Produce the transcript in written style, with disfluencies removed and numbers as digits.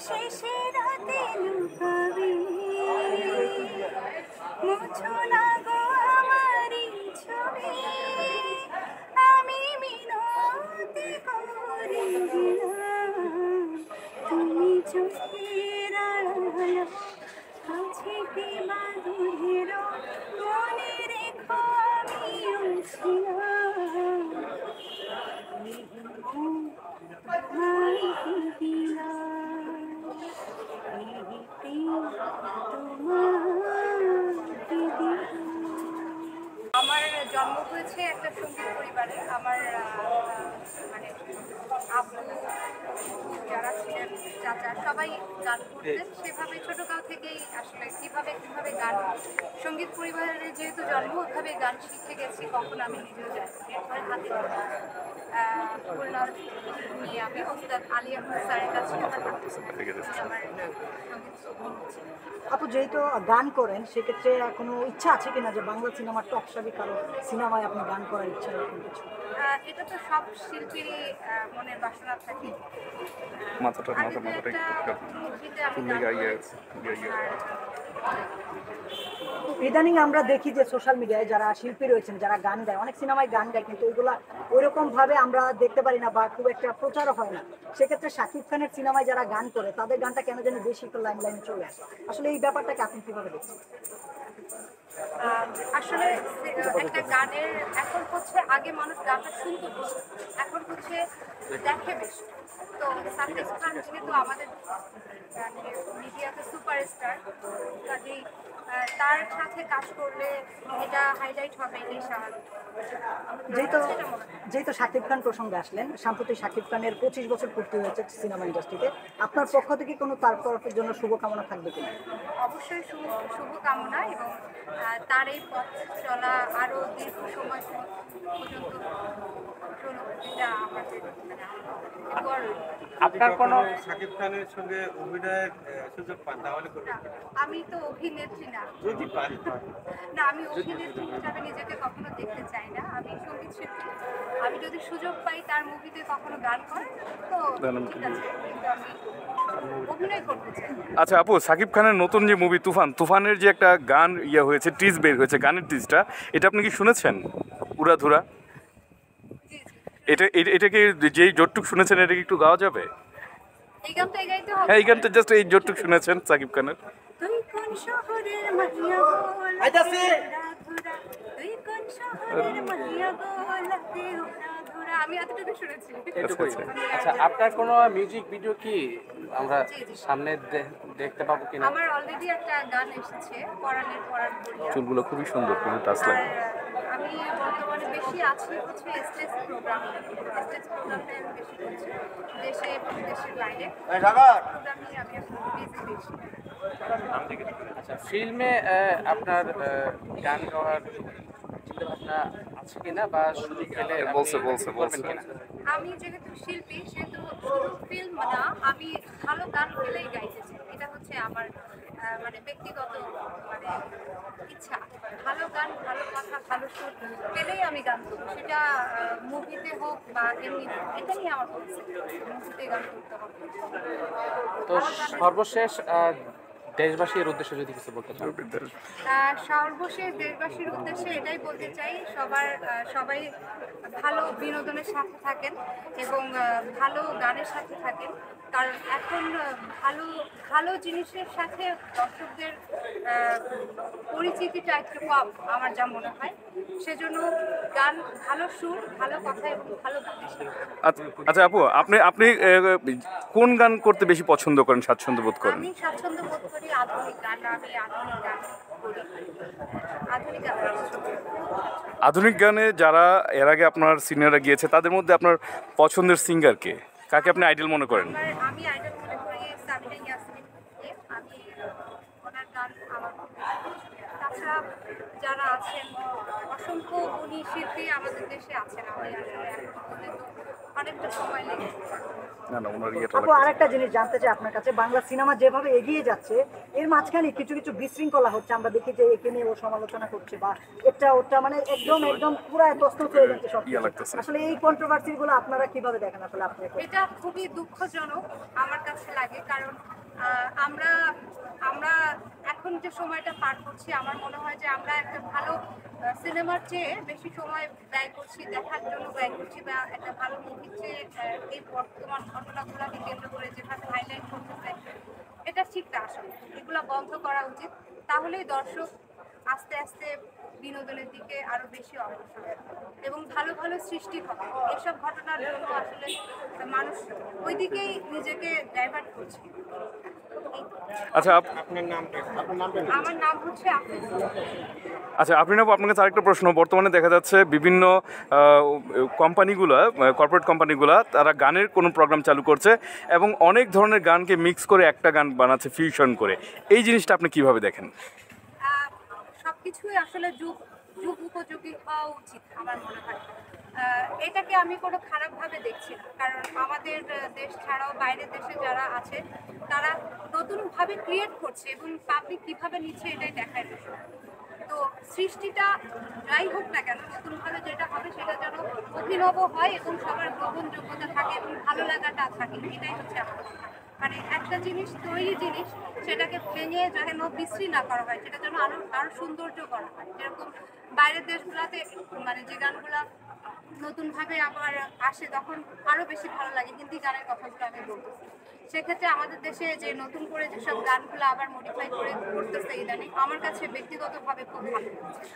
শেষে রাতে লুকাবে মুছো না গো আমারই ছবি আমি মিনতি করে গেলাম তুমি চোখের আড়াল কাছে কি বাঁধের মনে রেখো আমিও ছিলাম আমার জন্ম হয়েছে একটা সঙ্গীত পরিবারে। আমার মানে আব্বু যারা ছিলেন, চাচা, সবাই গান করতেন। সেভাবে ছোটকাল থেকেই আসলে কিভাবে গান, সঙ্গীত পরিবারে যেহেতু জন্ম, ওইভাবে গান শিখে গেছি। কখনো আমি নিজেও যাই এরপরে হাতে খুলনা নিয়ে আমি ওস্তাদ আলী আহমেদ স্যারের কাছে আমার আপু যেহেতু গান করেন, সেক্ষেত্রে কোনো ইচ্ছা আছে কিনা যে বাংলা সিনেমার টপ সারি কারো সিনেমায় আপনি গান করার ইচ্ছা এরকম কিছু? এটা তো সব শিল্পীরই মনের বাসনা থাকে। ইদানিং আমরা দেখি যে সোশ্যাল মিডিয়ায় যারা শিল্পী রয়েছেন, যারা গান গায়, অনেক সিনেমায় গান গায়, কিন্তু ওইগুলা ওইরকম ভাবে আমরা দেখতে পারি না বা খুব একটা প্রচারও হয় না। সেক্ষেত্রে শাকিব খানের সিনেমায় যারা গান করে তাদের গানটা কেন যেন বেশি একটু লাইনে চলে আসে। আসলে এই ব্যাপারটাকে আপনি কিভাবে দেখছেন? আসলে একটা গানের এখন হচ্ছে, আগে মানুষ গানটা শুনতে বেশি, এখন হচ্ছে দেখে বেশি। তো সাকিব খান যেহেতু আমাদের মিডিয়াতে সুপারস্টার, কাজেই তার সাথে কাজ করলে এটা হাইলাইট হবে এই স্বাভাবিক। যেহেতু শাকিব খান প্রসঙ্গে আসলেন, সাম্প্রতিক শাকিব খানের 25 বছর পূর্তি হয়েছে সিনেমা ইন্ডাস্ট্রিতে, আপনার পক্ষ থেকে কোনো তার তরফের জন্য শুভকামনা থাকবে কিনা? অবশ্যই শুভকামনা, এবং তার এই পথ চলা আরো দীর্ঘ সময় পর্যন্ত এটা আমাদের আপনার কোনো শাকিব খানের সঙ্গে অভিনয়ের সুযোগ পান তাহলে করবেন? আমি তো অভিনেত্রী না, যদি পান না, আমি অভিনেত্রী হিসাবে নিজেকে কখনো দেখতে চাই না। আমি সঙ্গীত শিল্পী। আমি যদি সুযোগ পাই তার মুভিতে কখনো গান করার, তো ঠিক আছে, কিন্তু আমি অভিনয় করতে চাই। আচ্ছা আপু, শাকিব খানের নতুন যে মুভি তুফানের যে একটা গান হয়েছে, টিজ বের হয়েছে, গানের টিজটা, এটা আপনি কি শুনেছেন? উড়াধুরা, এটাকে যেই জোটটুক শুনেছেন, এটা কি একটু গাওয়া যাবে? এই গানটা গাইতে হবে? হ্যাঁ, এই গানটা জাস্ট এই জোটটুক শুনেছেন শাকিব খানের। তুই কোন শহরের মাহিয়া গোলা, তুই কোন শহরের মাহিয়া গোলাতে উড়াধুরা, আমি এতটুকু শুনেছি। আচ্ছা, আপনার কোনো মিউজিক ভিডিও কি আমরা সামনে দেখতে পাবো কিনা? আমার অলরেডি একটা গান এসেছে, পরাণের পরাণ করিয়া। চুলগুলো খুবই সুন্দর, খুবই টাচ লাগে। আমি বর্তমানে বেশি আছি হচ্ছে স্টেজ প্রোগ্রামে আমি বেশি করছি, দেশে এবং দেশের বাইরে প্রোগ্রামে আমি বিজি বেশি। আচ্ছা, ফিল্মে আপনার গান গাওয়ার চিন্তাভাবনা আছে কিনা, বা সুযোগ পেলে বলবেন কিনা? আমি যেহেতু শিল্পী, সেহেতু শুধু ফিল্ম না, আমি ভালো গান পেলেই গাইতে চাই। এটা হচ্ছে আমার মানে ব্যক্তিগত মানে ইচ্ছা। ভালো গান, ভালো কথা, ভালো সুর পেলেই আমি গান করবো, সেটা মুভিতে হোক বা এমনি। এটা নিয়ে আমার মুভিতে গান করতে হবে। তো সর্বশেষ দেশবাসীর উদ্দেশ্যে যদি কিছু বলতে চান? সর্বশেষ দেশবাসীর উদ্দেশ্যে এটাই বলতে চাই, সবাই ভালো বিনোদনের সাথে থাকেন এবং ভালো গানের সাথে থাকেন। কারণ এখন ভালো জিনিসের সাথে দর্শকদের পরিচিতিটা একটু কম, আমার যা মনে হয়। সেজন্য গান, ভালো সুর, ভালো কথা এবং ভালো গানের সাথে। আচ্ছা আপু, আপনি কোন গান করতে বেশি পছন্দ করেন, স্বাচ্ছন্দ্য বোধ করেন? আমি স্বাচ্ছন্দ্য বোধ করি আধুনিক গান। আমি আধুনিক গান করি, আধুনিক গান। আধুনিক গানে যারা এর আগে আপনার সিনিয়ররা গিয়েছে, তাদের মধ্যে আপনার পছন্দের সিঙ্গার কে? কাকে আপনি আইডল মনে করেন? আমি আইডল মনে করি সাবিনা ইয়াসমিনকে। আমি ওনার গান আমার, তাছাড়া যারা আছেন অসংখ্য গুণী শিল্পী আমাদের দেশে আছেন, আমি আসলে এখন পর্যন্ত অনেকটা সময় লেগেছে। আপু, আরেকটা জিনিস জানতে চাই আপনার কাছে, বাংলা সিনেমা যেভাবে এগিয়ে যাচ্ছে, এর মাঝখানে কিছু বিশৃঙ্খলা হচ্ছে। আমরা দেখি যে একে নিয়ে ও সমালোচনা করছে বা এটা ওটা, মানে একদম পুরো তছনছ হয়ে যাচ্ছে সব। আসলে এই কন্ট্রোভার্সি গুলো আপনারা কিভাবে দেখেন? আসলে আপনি, এটা খুবই দুঃখজনক আমার কাছে লাগে, কারণ আমরা আমরা এখন যে সময়টা পার করছি আমার মনে হয় যে আমরা একটা ভালো সিনেমার চেয়ে বেশি সময় ব্যয় করছি দেখার জন্য ব্যয় করছি, বা একটা ভালো মুভির চেয়ে এই বর্তমান ঘটনাগুলোকে কেন্দ্র করে যেভাবে হাইলাইট করতেছে এটা ঠিক না। আসলে এগুলো বন্ধ করা উচিত, তাহলেই দর্শক আস্তে আস্তে বিনোদনের দিকে আরো বেশি অগ্রসর হবে এবং ভালো ভালো সৃষ্টি হবে। এসব ঘটনার জন্য আসলে মানুষ ওই দিকেই নিজেকে ডাইভার্ট করছে। আচ্ছা আপনার নামটা আমার নাম হচ্ছে আফিস। আচ্ছা আফরিন আপু, আপনার কাছে আরেকটা প্রশ্ন। বর্তমানে দেখা যাচ্ছে বিভিন্ন কোম্পানিগুলো, কর্পোরেট কোম্পানিগুলো তারা গানের কোনো প্রোগ্রাম চালু করছে এবং অনেক ধরনের গানকে মিক্স করে একটা গান বানাচ্ছে ফিউশন করে। এই জিনিসটা আপনি কিভাবে দেখেন? সবকিছুই আসলে যুগ যুগ উপযোগী হওয়া উচিত আমার মনে হয়। এটাকে আমি কোনো খারাপভাবে দেখছি না, কারণ আমাদের দেশ ছাড়াও বাইরের দেশে যারা আছে তারা নতুনভাবে ক্রিয়েট করছে এবং পাবলিক কীভাবে নিচ্ছে এটাই দেখার বিষয়। তো সৃষ্টিটা যাই হোক না কেন, নতুনভাবে যেটা হবে সেটা যেন অভিনব হয় এবং সবার গ্রহণযোগ্যতা থাকে এবং ভালো লাগাটা থাকে, এটাই হচ্ছে আমার কথা। মানে একটা জিনিস, তৈরি জিনিস, সেটাকে ভেঙে যেন বিশ্রী না করা হয়, সেটা যেন আরো সৌন্দর্য করা হয়। যেরকম বাইরের দেশগুলোতে মানে যে গানগুলা নতুনভাবে আবার আসে তখন আরো বেশি ভালো লাগে। হিন্দি গানের কথাগুলো আমি বলতেছি, সেক্ষেত্রে আমাদের দেশে যে নতুন করে যেসব গানগুলো আবার মডিফাই করে করতেছে ইদানিং, আমার কাছে ব্যক্তিগতভাবে খুব ভালো লাগছে।